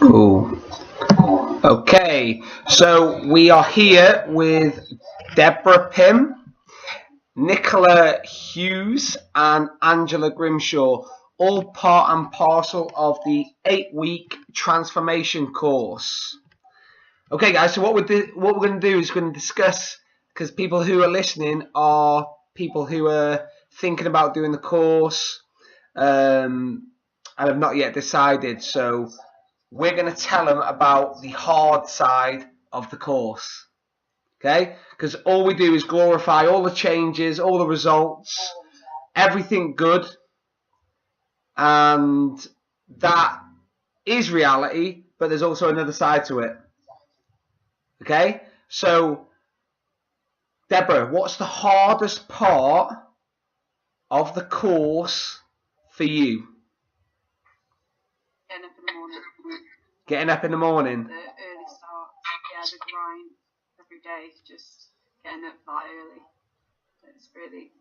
Cool. Okay, so we are here with Deborah Pym, Nicola Hughes, and Angela Grimshaw, all part and parcel of the 8-week transformation course. Okay, guys, so what we're going to do is going to discuss, because people who are listening are people who are thinking about doing the course and have not yet decided. So we're going to tell them about the hard side of the course. Okay? Because all we do is glorify all the changes, all the results, everything good. And that is reality, but there's also another side to it. Okay? So, Deborah, what's the hardest part of the course for you? Getting up in the morning. Getting up in the morning? The early start. Yeah, the grind every day, just getting up that early. It's really,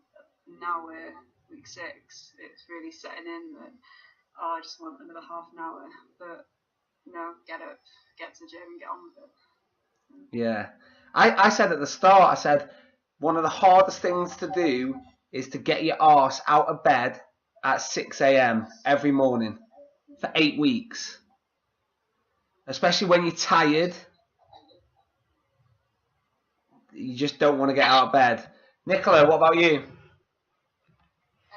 now we're week 6, it's really setting in that, I just want another half an hour. But, get up, get to the gym and get on with it. Yeah. I said at the start, I said, one of the hardest things to do is to get your arse out of bed at 6 a.m. every morning for 8 weeks. Especially when you're tired. You just don't want to get out of bed. Nicola, what about you?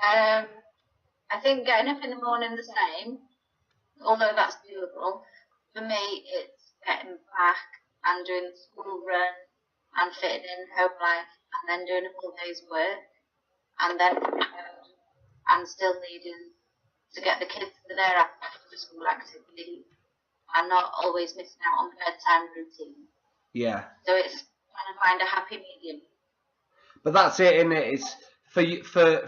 I think getting up in the morning the same, although that's doable. For me, it's getting back and doing the school run and fitting in home life and then doing a full day's work and then and still needing to get the kids to their after school activity and not always missing out on the bedtime routine. Yeah. So it's trying to find a happy medium. But that's it, isn't it? It's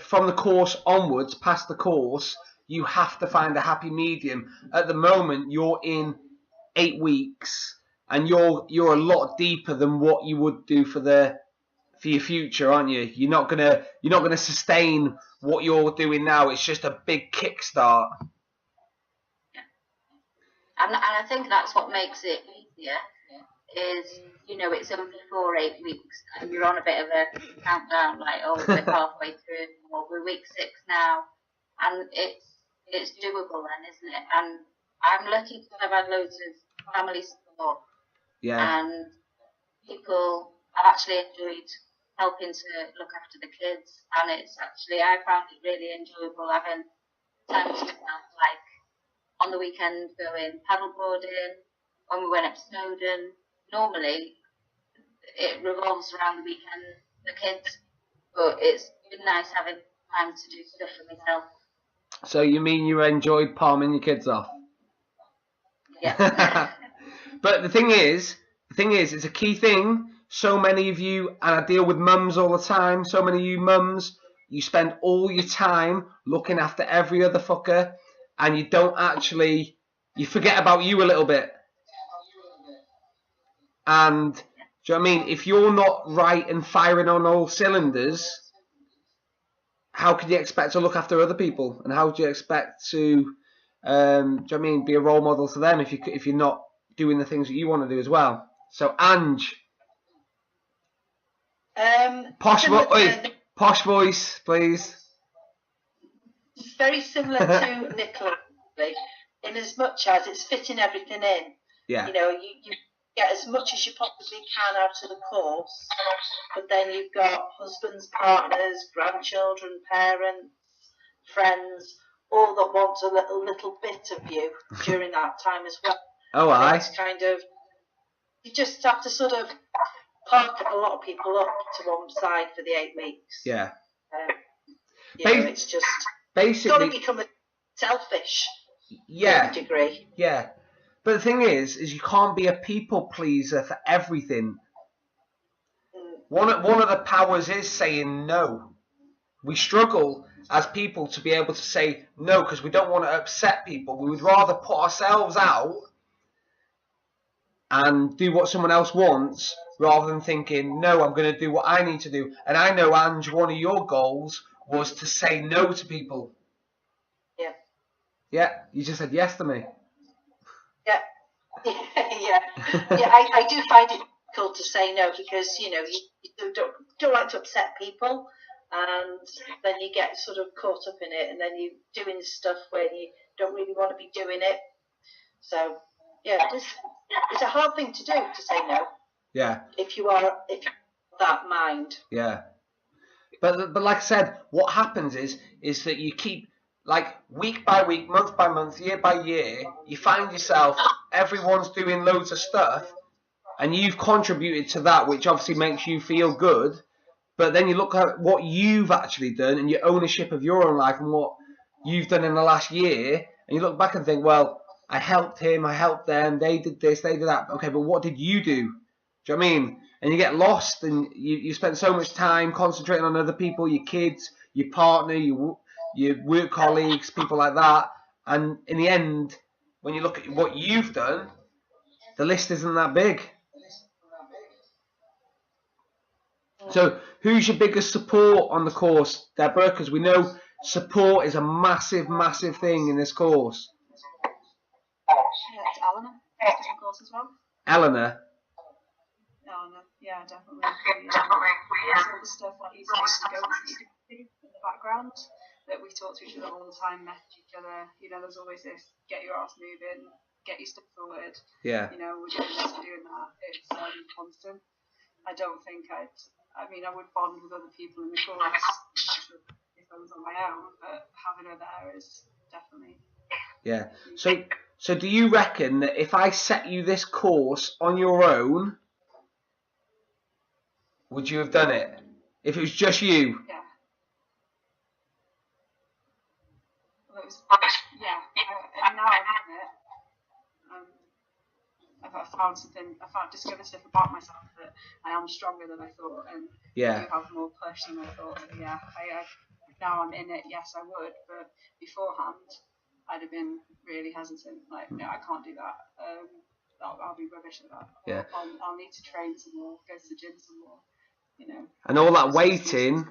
from the course onwards, past the course, you have to find a happy medium. At the moment, you're in 8 weeks, and you're a lot deeper than what you would do for your future, aren't you? You're not gonna sustain what you're doing now. It's just a big kickstart. Yeah. And I think that's what makes it easier. Is it's only for 8 weeks and you're on a bit of a countdown, like we're halfway through, or we're week 6 now, and it's doable then, isn't it? And I'm lucky to have had loads of family support. Yeah. And people have actually enjoyed helping to look after the kids, and I found it really enjoyable having time to myself, like on the weekend going paddleboarding, when we went up Snowdon. Normally, it revolves around the weekend, the kids, but it's been nice having time to do stuff for myself. So you mean you enjoyed palming your kids off? Yeah. But the thing is, it's a key thing. So many of you, and I deal with mums all the time, so many of you mums, you spend all your time looking after every other fucker, and you forget about you a little bit. And do you know what I mean? If you're not right and firing on all cylinders, how can you expect to look after other people? And how do you expect to, do you know what I mean, be a role model to them if you're not doing the things that you want to do as well? So, Ange. Posh voice, please. It's very similar to Nicola, in as much as it's fitting everything in. Yeah. You get as much as you possibly can out of the course, but then you've got husbands, partners, grandchildren, parents, friends, all that want a little bit of you during that time as well. Oh, aye. It's kind of, you just have to sort of park a lot of people up to one side for the 8 weeks. Yeah. It's just basically got to become selfish. Yeah. To a degree. Yeah. But the thing is you can't be a people pleaser for everything. One of the powers is saying no. We struggle as people to be able to say no because we don't want to upset people. We would rather put ourselves out and do what someone else wants rather than thinking, no, I'm going to do what I need to do. And I know, Ange, one of your goals was to say no to people. Yeah. Yeah, you just said yes to me. Yeah. Yeah, I do find it difficult to say no because you don't like to upset people, and then you get sort of caught up in it, and then you're doing stuff where you don't really want to be doing it. So yeah, it's a hard thing to do, to say no. Yeah. If you are that mind. Yeah. But like I said, what happens is that you keep, like, week by week, month by month, year by year, you find yourself, everyone's doing loads of stuff, and you've contributed to that, which obviously makes you feel good. But then you look at what you've actually done and your ownership of your own life and what you've done in the last year, and you look back and think, well, I helped him, I helped them, they did this, they did that. Okay, but what did you do? Do you know what I mean? And you get lost, and you spend so much time concentrating on other people, your kids, your partner, your work colleagues, people like that. And in the end, when you look at what you've done, the list isn't that big. So who's your biggest support on the course, Deborah? Because we know support is a massive, massive thing in this course. Yeah, it's Eleanor. Different course as well. Eleanor? Eleanor, yeah, definitely. All the stuff that you used to go through in the background, that we talk to each other all the time, message each other. There's always this, get your ass moving, get your stuff sorted. Yeah. We're doing this, we're doing that. It's constant. I don't think I would bond with other people in the course if I was on my own, but having her there is definitely. Yeah. So do you reckon that if I set you this course on your own, would you have done it? If it was just you? Yeah. Well, and now I've done it. I've discovered stuff about myself that I am stronger than I thought, and Yeah. I do have more push than I thought. So yeah, now I'm in it. Yes, I would, but beforehand, I'd have been really hesitant. Like, no, I can't do that. I'll be rubbish at that. Yeah. I'll need to train some more, go to the gym some more. And all that waiting,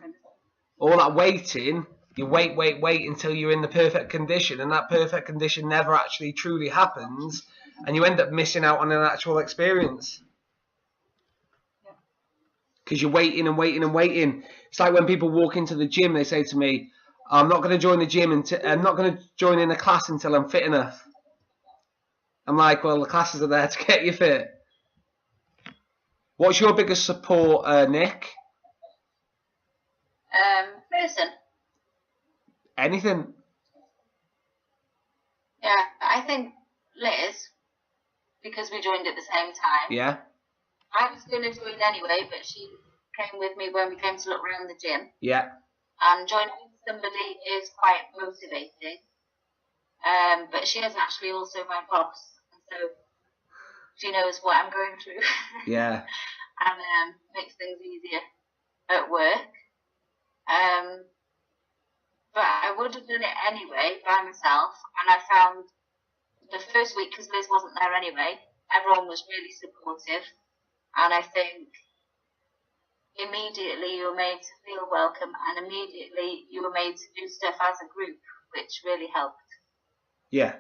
you wait until you're in the perfect condition, and that perfect condition never actually truly happens, and you end up missing out on an actual experience. Because you're waiting and waiting and waiting. It's like when people walk into the gym, they say to me, I'm not going to join the gym I'm not going to join in a class until I'm fit enough. I'm like, well, the classes are there to get you fit. What's your biggest support, Nick? Person. Anything? Yeah, I think Liz, because we joined at the same time. Yeah. I was going to join anyway, but she came with me when we came to look around the gym. Yeah. And joining somebody is quite motivating. But she is actually also my boss, and so she knows what I'm going through. Yeah. And makes things easier at work. But I would have done it anyway by myself, and I found the first week, because Liz wasn't there anyway, everyone was really supportive, and I think immediately you were made to feel welcome, and immediately you were made to do stuff as a group, which really helped. Yeah.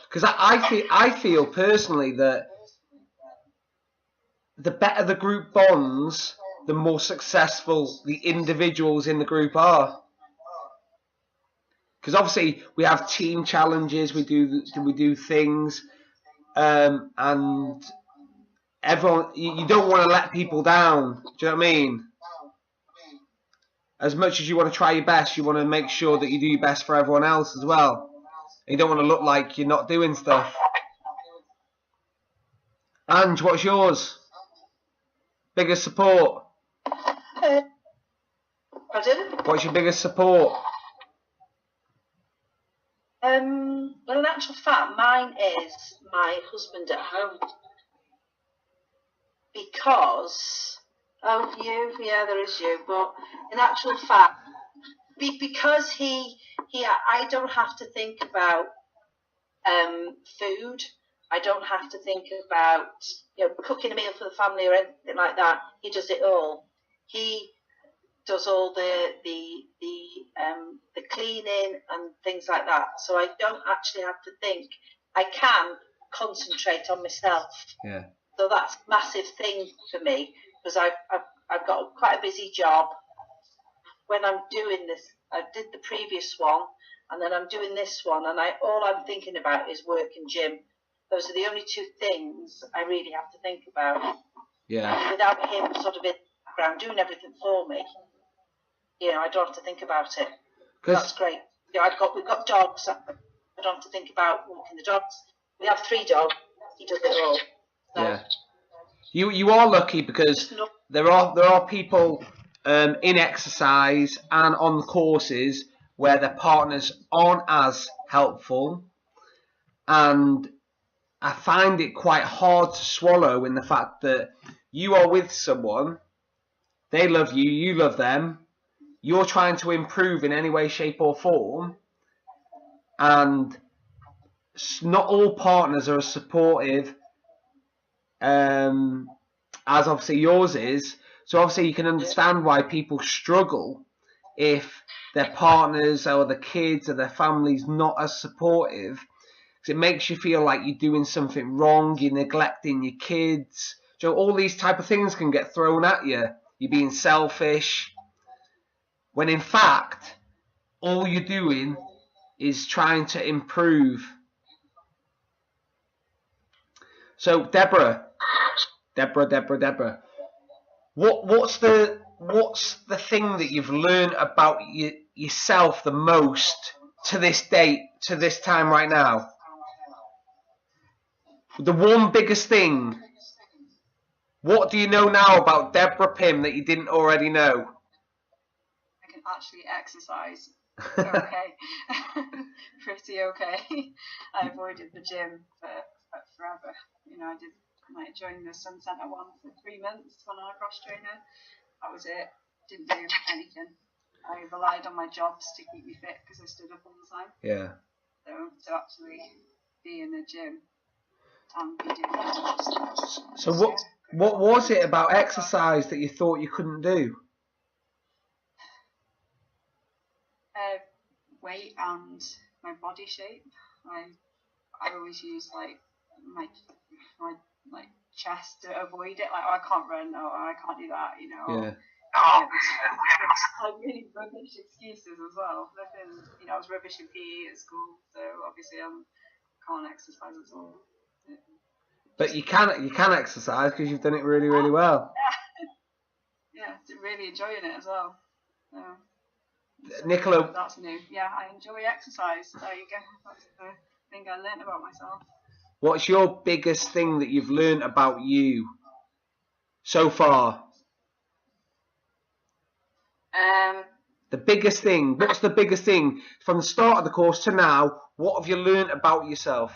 Because I feel personally that the better the group bonds, the more successful the individuals in the group are. Because obviously we have team challenges, we do things, and everyone, you don't want to let people down. Do you know what I mean? As much as you want to try your best, you want to make sure that you do your best for everyone else as well. You don't want to look like you're not doing stuff. Ange, what's yours? Biggest support? Pardon? What's your biggest support? Well, in actual fact, mine is my husband at home. Because, there is you, but in actual fact, because I don't have to think about food. I don't have to think about cooking a meal for the family or anything like that. He does it all. He does all the cleaning and things like that. So I don't actually have to think. I can concentrate on myself. Yeah. So that's a massive thing for me, because I've got quite a busy job. When I'm doing this, I did the previous one, and then I'm doing this one, and all I'm thinking about is work and gym. Those are the only two things I really have to think about. Yeah. Without him sort of in the background doing everything for me, I don't have to think about it. That's great. We've got dogs. I don't have to think about walking the dogs. We have 3 dogs. He does it all. So, Yeah. You are lucky, because there are people in exercise and on the courses where their partners aren't as helpful, and I find it quite hard to swallow in the fact that you are with someone, they love you, you love them, you're trying to improve in any way, shape or form, and not all partners are as supportive as obviously yours is. So obviously you can understand why people struggle if their partners or the kids or their family's not as supportive, because it makes you feel like you're doing something wrong, you're neglecting your kids. So all these type of things can get thrown at you. You're being selfish, when in fact all you're doing is trying to improve. So Deborah, what's the thing that you've learned about yourself the most to this date, to this time right now? The one biggest thing. What do you know now about Deborah Pym that you didn't already know? I can actually exercise. Okay. Pretty okay. I avoided the gym for forever. I joined the Sun Centre one for 3 months when I was a cross trainer. That was it. Didn't do anything. I relied on my jobs to keep me fit because I stood up all the time. Yeah. So actually be in the gym and be doing exercise. So what was it about exercise that you thought you couldn't do? Weight and my body shape. I always use my chest to avoid it. Like, I can't run, or I can't do that. Yeah. Like really rubbish excuses as well. I was rubbish in PE at school, so obviously I can't exercise at all. But you can exercise because you've done it really, really well. Yeah, really enjoying it as well. Nicola, that's new. Yeah, I enjoy exercise. There you go. That's the thing I learned about myself. What's your biggest thing that you've learned about you so far? The biggest thing. What's the biggest thing from the start of the course to now? What have you learned about yourself?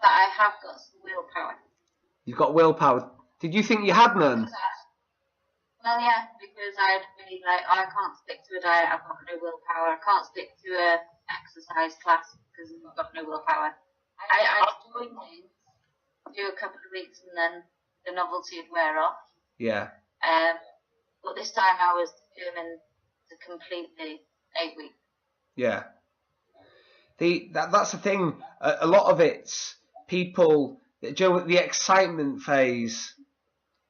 That I have got some willpower. You've got willpower. Did you think you had none? Well, yeah, because I'd be like, I can't stick to a diet, I've got no willpower. I can't stick to a exercise class because I've got no willpower. I'd join things, do a couple of weeks, and then the novelty would wear off. Yeah. But this time I was determined to complete the 8 weeks. Yeah. That's the thing. A lot of it's people, the excitement phase.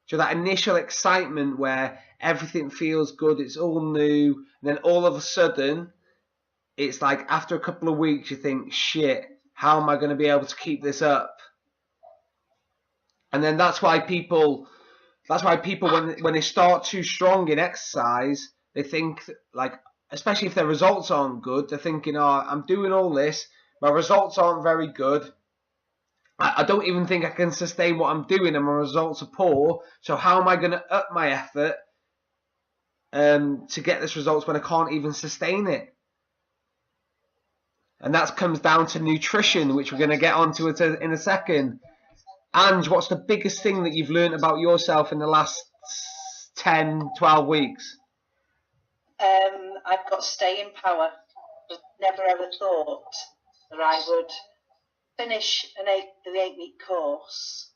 So that initial excitement where everything feels good, it's all new, and then all of a sudden, it's like after a couple of weeks you think, shit, how am I going to be able to keep this up? And then that's why people when they start too strong in exercise, they think, like, especially if their results aren't good, they're thinking, oh, I'm doing all this, my results aren't very good. I don't even think I can sustain what I'm doing and my results are poor. So how am I going to up my effort to get this results when I can't even sustain it? And that comes down to nutrition, which we're going to get onto it in a second. Ange, what's the biggest thing that you've learned about yourself in the last 10, 12 weeks? I've got staying power. I've never ever thought that I would finish the 8-week course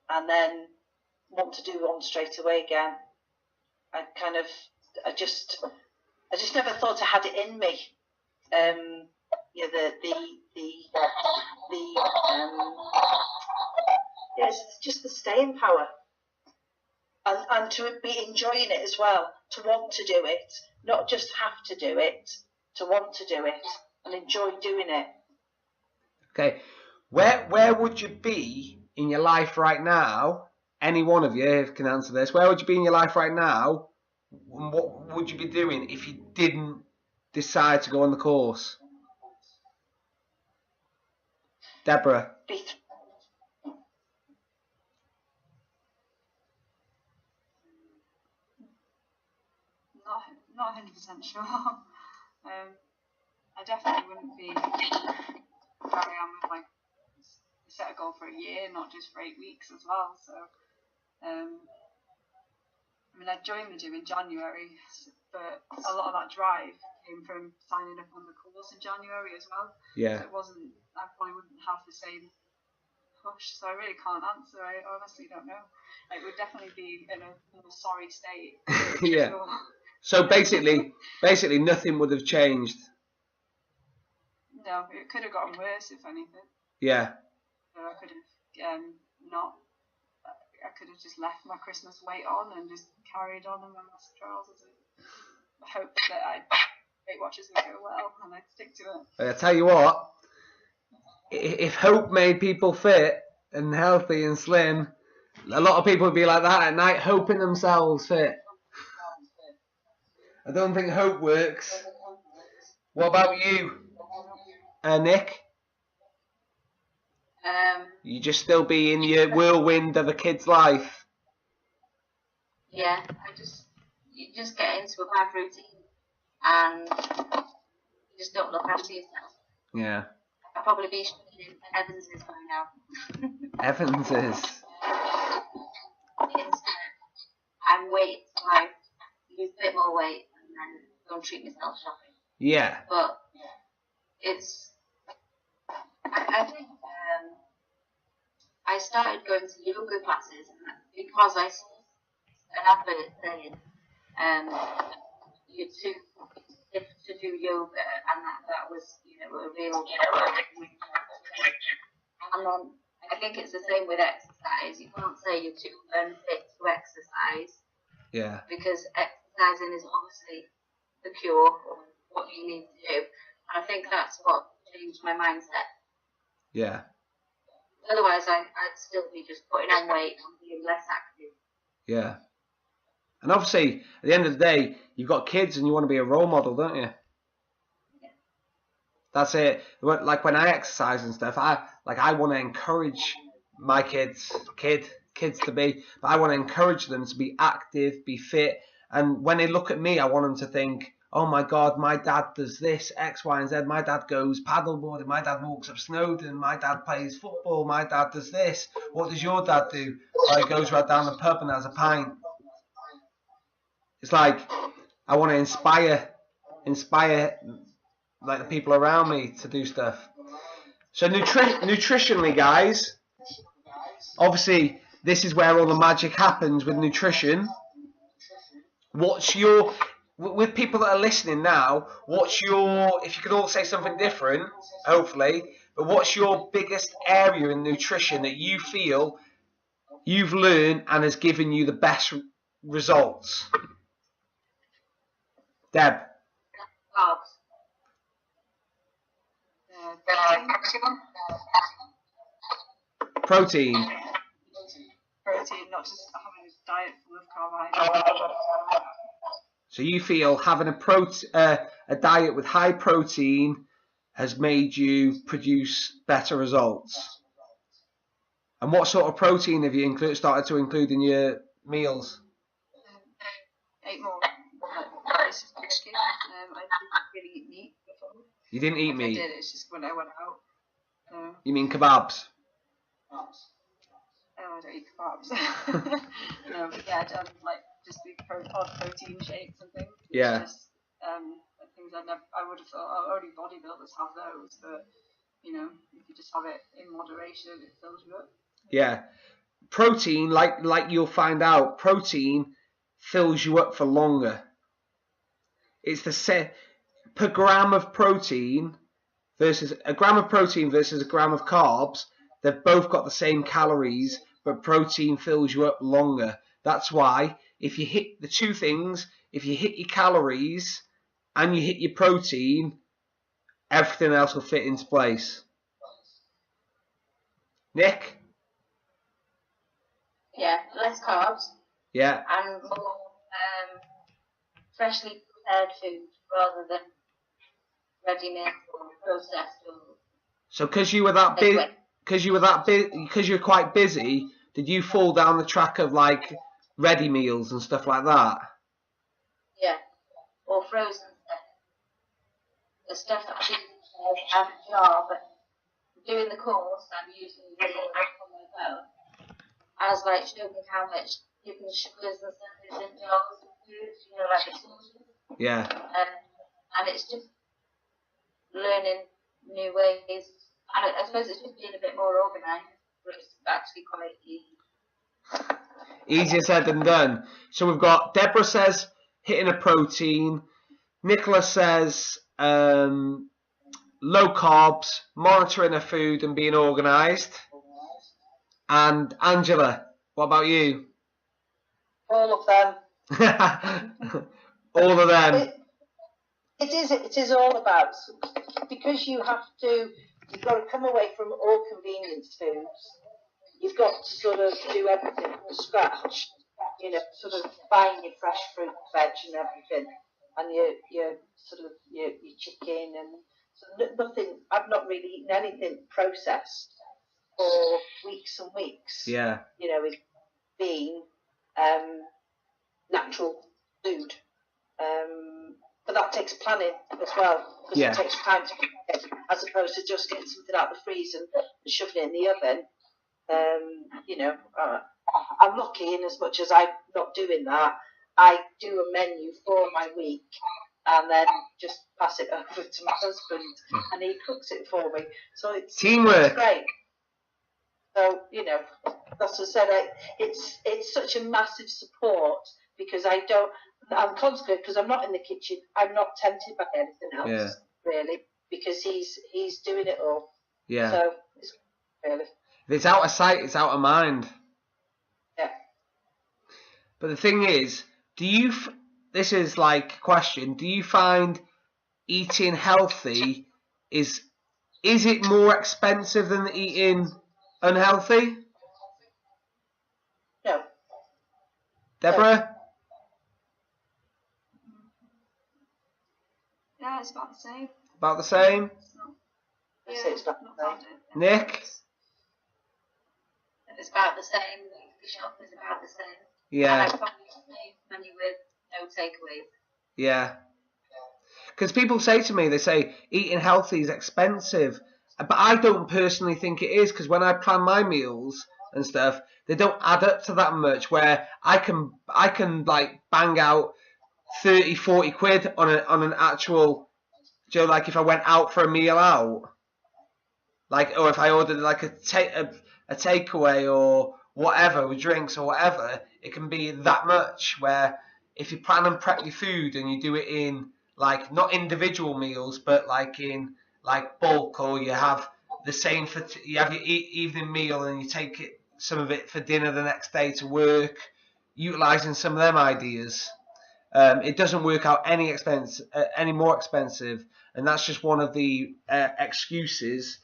and then want to do one straight away again. I just never thought I had it in me. The Yes, it's just the staying power. And to be enjoying it as well, to want to do it, not just have to do it, to want to do it and enjoy doing it. Okay, where would you be in your life right now? Any one of you can answer this. Where would you be in your life right now? And what would you be doing if you didn't decide to go on the course? Deborah. Not 100% sure. I definitely wouldn't be where I am with like set a goal for a year, not just for 8 weeks as well. So, I mean, I joined the gym in January, but a lot of that drive came from signing up on the course in January as well. Yeah. So it wasn't. I probably wouldn't have the same push. So I really can't answer. I honestly don't know. It would definitely be in a more sorry state. Yeah. Sure. So basically nothing would have changed. No, it could have gotten worse if anything. Yeah. So I could have not. I could have just left my Christmas weight on and just carried on in my master trousers and hoped that Weight Watchers would go well and I'd stick to it. I tell you what, if hope made people fit and healthy and slim, a lot of people would be like that at night, hoping themselves fit. I don't think hope works. What about you, Nick? You just still be in your whirlwind of a kid's life. Yeah, you just get into a bad routine and you just don't look after yourself. Yeah. I'll probably be in Evans's by now. Evans's. I'm waiting till I lose a bit more weight and then go and treat myself shopping. Yeah. But it's, I think I started going to yoga classes because I saw an advert saying you're too stiff to do yoga, and that was, a real. And then I think it's the same with exercise. You can't say you're too unfit to exercise. Yeah. Because exercising is obviously the cure or what you need to do. And I think that's what changed my mindset. Yeah. Otherwise, I'd still be just putting on weight and being less active. Yeah. And obviously, at the end of the day, you've got kids and you want to be a role model, don't you? Yeah. That's it. Like when I exercise and stuff, I want to encourage my kids to be, but I want to encourage them to be active, be fit. And when they look at me, I want them to think, oh my God, my dad does this, X, Y, and Z. My dad goes paddleboarding. My dad walks up Snowdon. My dad plays football. My dad does this. What does your dad do? Oh, he goes right down the pub and has a pint. It's like I want to inspire like the people around me to do stuff. So nutritionally, guys, obviously this is where all the magic happens with nutrition. With people that are listening now, if you could all say something different, hopefully, but what's your biggest area in nutrition that you feel you've learned and has given you the best results? Deb. Carbs. Protein. Protein, not just having a diet full of carbohydrates. So you feel having a diet with high protein has made you produce better results. And what sort of protein have you started to include in your meals? Ate more rice, chicken. I didn't really eat meat before. You didn't eat meat? I did, it's just when I went out. You mean kebabs? Oh, I don't eat kebabs. No, but yeah, I'd done just the odd protein shakes and things. Yeah. Just things I would have thought, only bodybuilders have those, but if you just have it in moderation, it fills you up. Yeah. Protein, like you'll find out, protein fills you up for longer. It's per gram of protein, versus a gram of protein versus a gram of carbs, they've both got the same calories, but protein fills you up longer. That's why if you hit the two things, if you hit your calories and you hit your protein, everything else will fit into place. Nick? Yeah, less carbs Yeah. and more freshly prepared food rather than ready-made or processed or. So because you were that big, because you were quite busy, did you fall down the track of like ready meals and stuff like that? Yeah, or frozen stuff. The stuff that I didn't have a jar, but doing the course, I'm using the app on my phone as like showing me how much different sugars and stuff is in jars of food, you know, like the sauces. Yeah. And it's just learning new ways. And I suppose it's just being a bit more organised, but it's actually quite easy. Easier said than done. So we've got Deborah says hitting a protein. Nicola says low carbs, monitoring her food and being organised. And Angela, what about you? All of them. All of them. It is all about, because you've got to come away from all convenience foods. You've got to sort of do everything from scratch, you know, sort of buying your fresh fruit, veg and everything, and your chicken and nothing. I've not really eaten anything processed for weeks and weeks. Yeah. You know, it's been natural food. But that takes planning as well, because Yeah. it takes time to get it, as opposed to just getting something out of the freezer and shoving it in the oven. You know, I'm lucky in as much as I'm not doing that. I do a menu for my week and then just pass it over to my husband and he cooks it for me. So it's Teamwork. great. So, you know, that's what I said. It's such a massive support because I'm constantly, because I'm not in the kitchen, I'm not tempted by anything else, really, because he's doing it all. Yeah. So, it's really. If it's out of sight, it's out of mind. Yeah. But the thing is, this is like a question, do you find eating healthy, is it more expensive than eating unhealthy? No. Deborah? Yeah, it's about the same. About the same? It's not, I'd say it's about not the same. bad. Nick? It's about the same. The shop is about the same. Yeah. And I probably save money with no takeaways. Yeah. Because people say to me, they say, eating healthy is expensive. But I don't personally think it is, because when I plan my meals and stuff, they don't add up to that much, where I can like bang out 30, 40 quid on an actual, you know, like if I went out for a meal out, like, or if I ordered like a takeaway or whatever with drinks or whatever, it can be that much. Where if you plan and prep your food and you do it in like not individual meals, but like in like bulk, or you have the same for you have your evening meal and you take some of it for dinner the next day to work, utilizing some of them ideas. It doesn't work out any more expensive, and that's just one of the excuses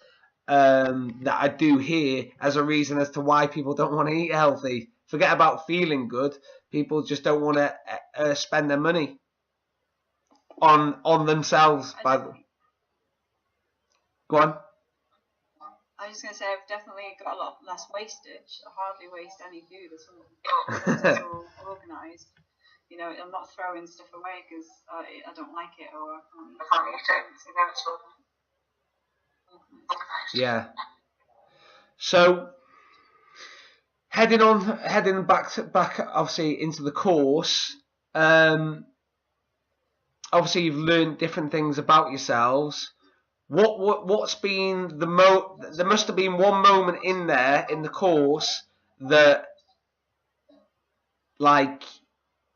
that I do hear as a reason as to why people don't want to eat healthy. Forget about feeling good; people just don't want to spend their money on themselves. Go on. I was just going to say, I've definitely got a lot less wastage. I hardly waste any food at all. It's all organised. You know, I'm not throwing stuff away because I don't like it or I can't eat it. Yeah. So heading back obviously into the course. Obviously you've learned different things about yourselves. What's been there must have been one moment in there in the course that like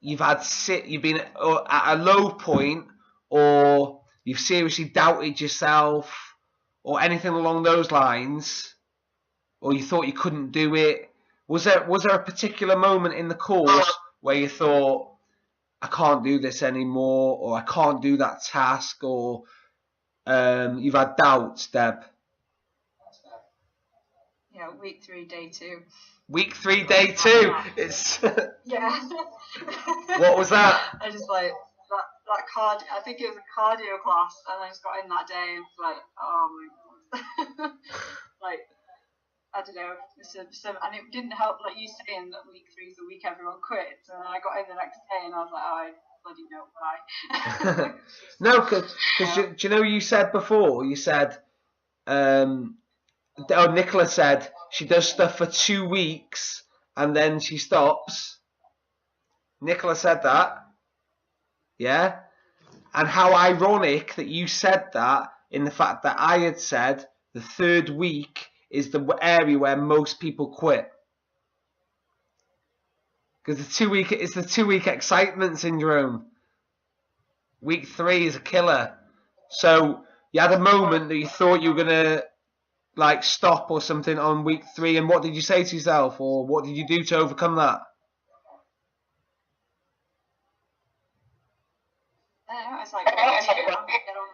you've been at a low point, or you've seriously doubted yourself, or anything along those lines, or you thought you couldn't do it? Was there a particular moment in the course where you thought, I can't do this anymore, or I can't do that task, or you've had doubts, Deb? Yeah, week 3, day 2. Week 3, day 2. It's Yeah. What was that? I just like that cardio. I think it was a cardio class, and I just got in that day and was like, oh my god. Like, I don't know. And it didn't help, like you saying that week 3 is the week everyone quits. And I got in the next day and I was like, oh, I bloody know why. No, because do you know you said before? You said, Nicola said she does stuff for 2 weeks and then she stops. Nicola said that. Yeah? And how ironic that you said that, in the fact that I had said the 3rd week is the area where most people quit. Because it's the 2 week excitement syndrome. Week 3 is a killer. So you had a moment that you thought you were gonna like stop or something on week 3, and what did you say to yourself, or what did you do to overcome that? I was like, get on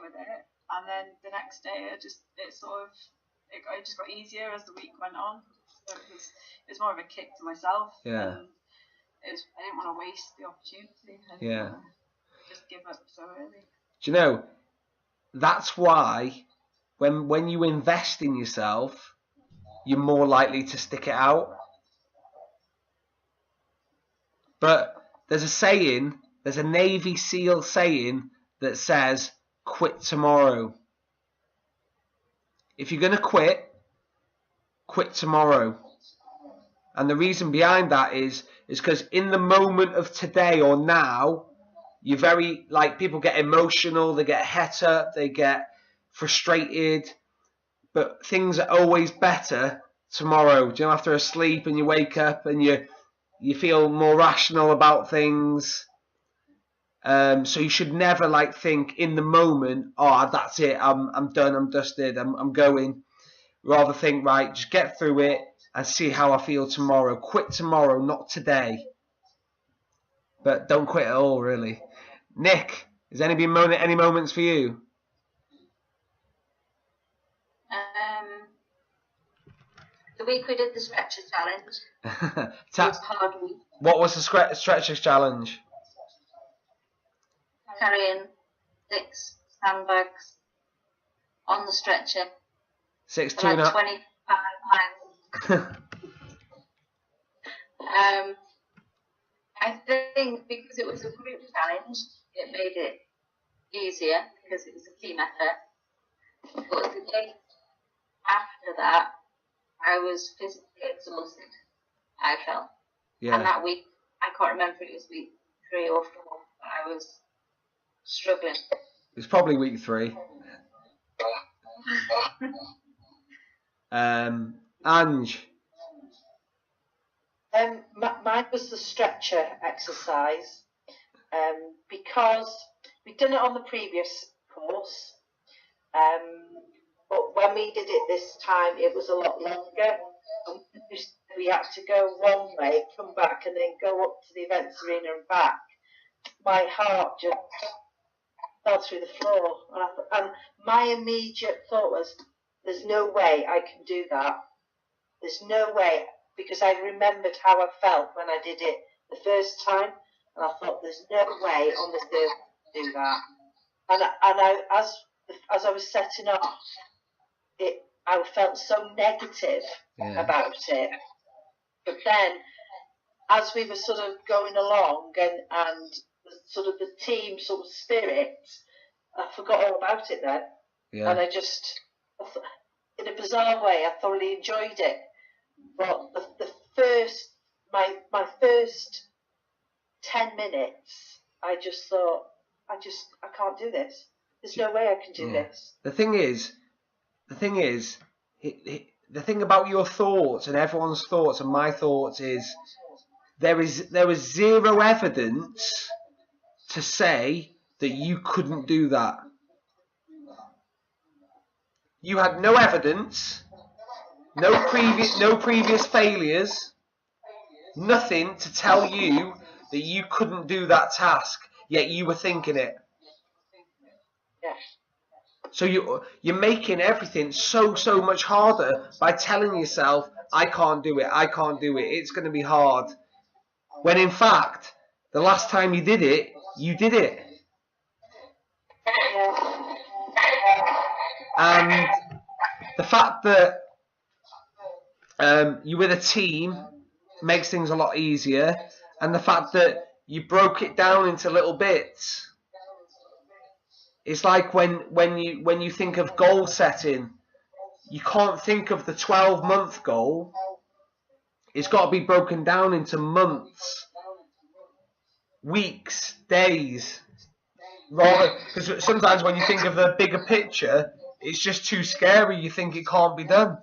with it. And then the next day, it just got easier as the week went on. So it was more of a kick to myself. Yeah. And I didn't want to waste the opportunity. I Yeah. didn't wanna just give up so early. Do you know, that's why when you invest in yourself, you're more likely to stick it out. But there's a Navy SEAL saying that says, quit tomorrow. If you're going to quit tomorrow. And the reason behind that is because in the moment of today or now, you're very, like, people get emotional, they get het up, they get frustrated, but things are always better tomorrow. Do you know, after a sleep and you wake up and you feel more rational about things. So you should never like think in the moment, oh, that's it, I'm done, I'm dusted, I'm going. Rather think, right, just get through it and see how I feel tomorrow. Quit tomorrow, not today. But don't quit at all, really. Nick, has any been any moments for you? The week we did the stretcher challenge. It was a hard week. What was the stretcher challenge? Carrying 6 sandbags on the stretcher. 6 for like 25 miles. I think because it was a group challenge, it made it easier because it was a team effort. But the day after that, I was physically exhausted, I felt. Yeah. And that week, I can't remember if it was week 3 or 4, but I was struggling. It's probably week 3. Ange. Mine was the stretcher exercise, because we'd done it on the previous course, but when we did it this time, it was a lot longer. We had to go one way, come back, and then go up to the events arena and back. My heart just fell through the floor, and my immediate thought was, there's no way I can do that. There's no way, because I remembered how I felt when I did it the first time, and I thought, there's no way on this earth I can do that. And I, as I was setting off, I felt so negative about it. But then, as we were sort of going along and sort of the team sort of spirit, I forgot all about it then. Yeah. And I just, in a bizarre way, I thoroughly enjoyed it. But my first 10 minutes, I just thought, I can't do this. There's no way I can do this. The thing is, the thing about your thoughts and everyone's thoughts and my thoughts is, there was zero evidence to say that you couldn't do that. You had no evidence, no previous failures, nothing to tell you that you couldn't do that task, yet you were thinking it. Yes. So you're making everything so much harder by telling yourself, I can't do it, it's going to be hard. When in fact, the last time you did it, you did it. Yeah. And the fact that you're with a team makes things a lot easier, and the fact that you broke it down into little bits. It's like when you think of goal setting, you can't think of the 12-month goal. It's got to be broken down into months, weeks, days. Because sometimes when you think of the bigger picture, it's just too scary. You think it can't be done.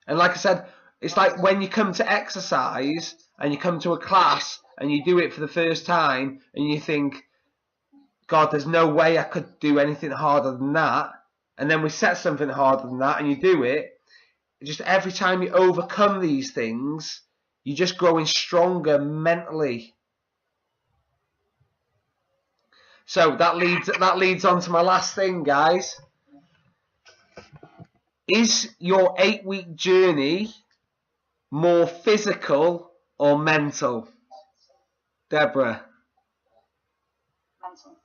And like I said, it's like when you come to exercise and you come to a class and you do it for the first time and you think, God, there's no way I could do anything harder than that. And then we set something harder than that and you do it. Just every time you overcome these things, you're just growing stronger mentally. So that leads on to my last thing, guys. Is your 8-week journey more physical or mental? Deborah? Mental.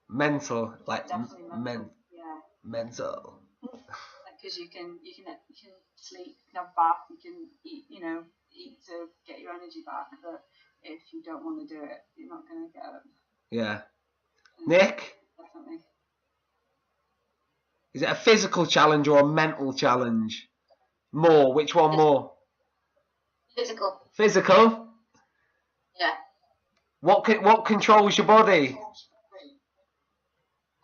Mental, like Definitely mental. Yeah. Mental. Because you can sleep, you can have a bath, you can eat to get your energy back. But if you don't want to do it, you're not going to get up. Yeah. Nick? Definitely. Is it a physical challenge or a mental challenge? More. Which one more? Physical. Physical? Yeah. What controls your body?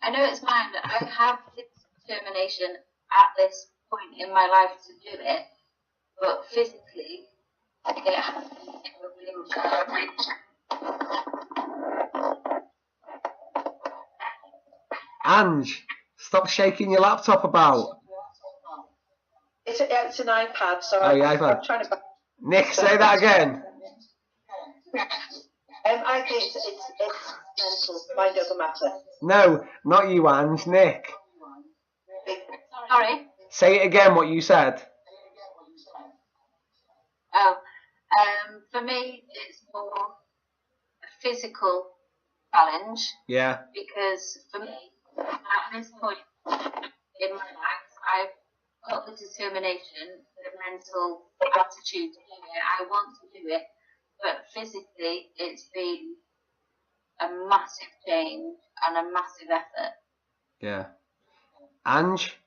I know it's mine, but I have this determination at this point in my life to do it, but physically, it has to be in a wheelchair. Ange, stop shaking your laptop about. It's an iPad, so Oh, yeah, iPad. I'm trying to. Nick, say that again. I think it's mental, mind over matter. No, not you, Ange. Nick. Sorry? Say it again, what you said. Oh, for me, it's more a physical challenge. Yeah. Because for me, at this point in my life, I've got the determination, the mental attitude to do it. I want to do it, but physically, it's been a massive change and a massive effort. Yeah. Ange?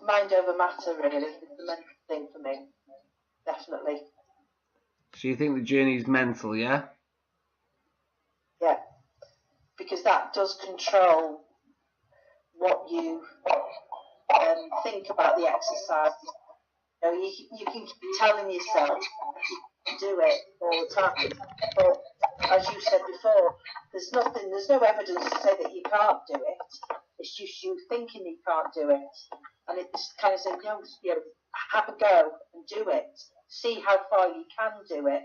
Mind over matter, really. It's the mental thing for me. Definitely. So you think the journey's mental, yeah? Yeah. Because that does control what you think about the exercise. You can keep telling yourself you can do it all the time. But as you said before, there's no evidence to say that you can't do it. It's just you thinking you can't do it. And it's kind of saying, have a go and do it. See how far you can do it.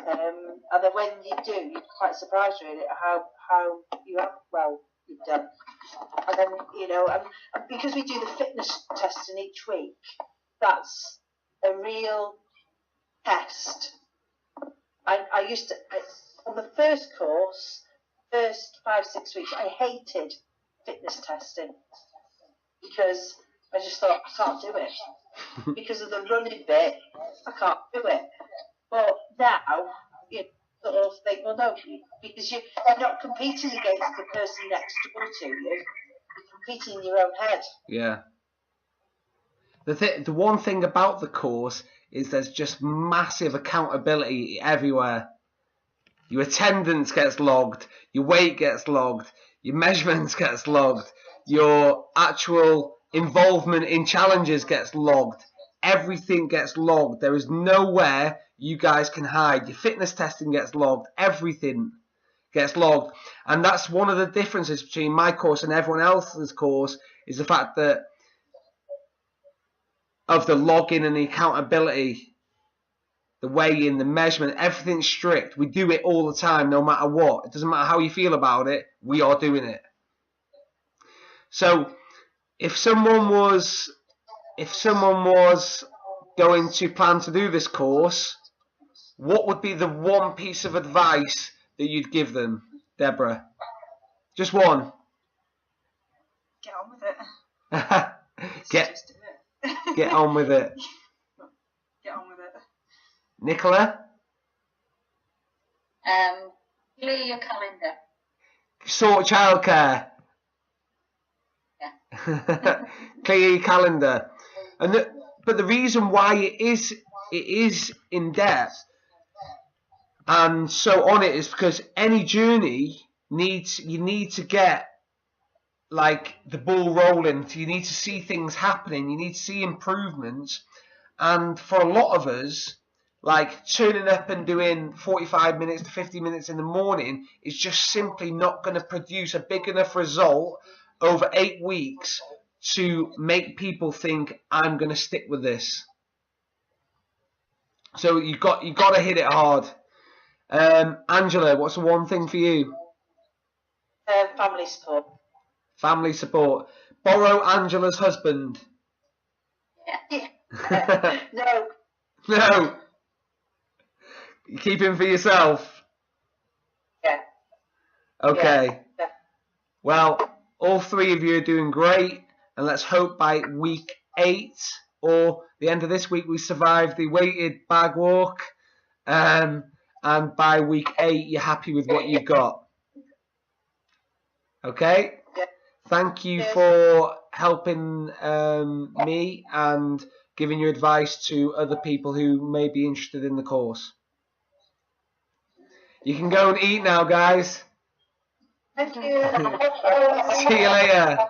And then when you do, you're quite surprised really at how you have you've done. And then and because we do the fitness testing each week, that's a real test. I used to on the first course, first 5-6 weeks, I hated fitness testing because I just thought I can't do it because of the running bit. I can't do it. But now you sort of think, well, no, because you're not competing against the person next door to you. You're competing in your own head. Yeah. The one thing about the course is there's just massive accountability everywhere. Your attendance gets logged, your weight gets logged, your measurements gets logged, your actual involvement in challenges gets logged. Everything gets logged. There is nowhere you guys can hide. Your fitness testing gets logged. Everything. gets logged. And that's one of the differences between my course and everyone else's course, is the fact that of the logging and the accountability, the weighing, the measurement, everything's strict. We do it all the time, no matter what. It doesn't matter how you feel about it, we are doing it. So if someone was going to plan to do this course, what would be the one piece of advice that you'd give them, Deborah? Just one. Get on with it. Just do it. Get on with it. Get on with it. Nicola? Clear your calendar. Sort childcare. Yeah. Clear your calendar. But the reason why it is in depth and so on it is because any journey you need to get like the ball rolling. You need to see things happening. You need to see improvements. And for a lot of us, like turning up and doing 45 minutes to 50 minutes in the morning is just simply not going to produce a big enough result over 8 weeks to make people think I'm going to stick with this. So you got to hit it hard. Angela, what's the one thing for you? Family support. Family support. Borrow Angela's husband. Yeah. No. No. You keep him for yourself. Yeah. Okay. Yeah. Well, all three of you are doing great, and let's hope by week 8 or the end of this week we survive the weighted bag walk, and by week 8 you're happy with what you've got. Okay? Yeah. Thank you for helping me and giving your advice to other people who may be interested in the course. You can go and eat now, guys. Thank you. See you later. Bye.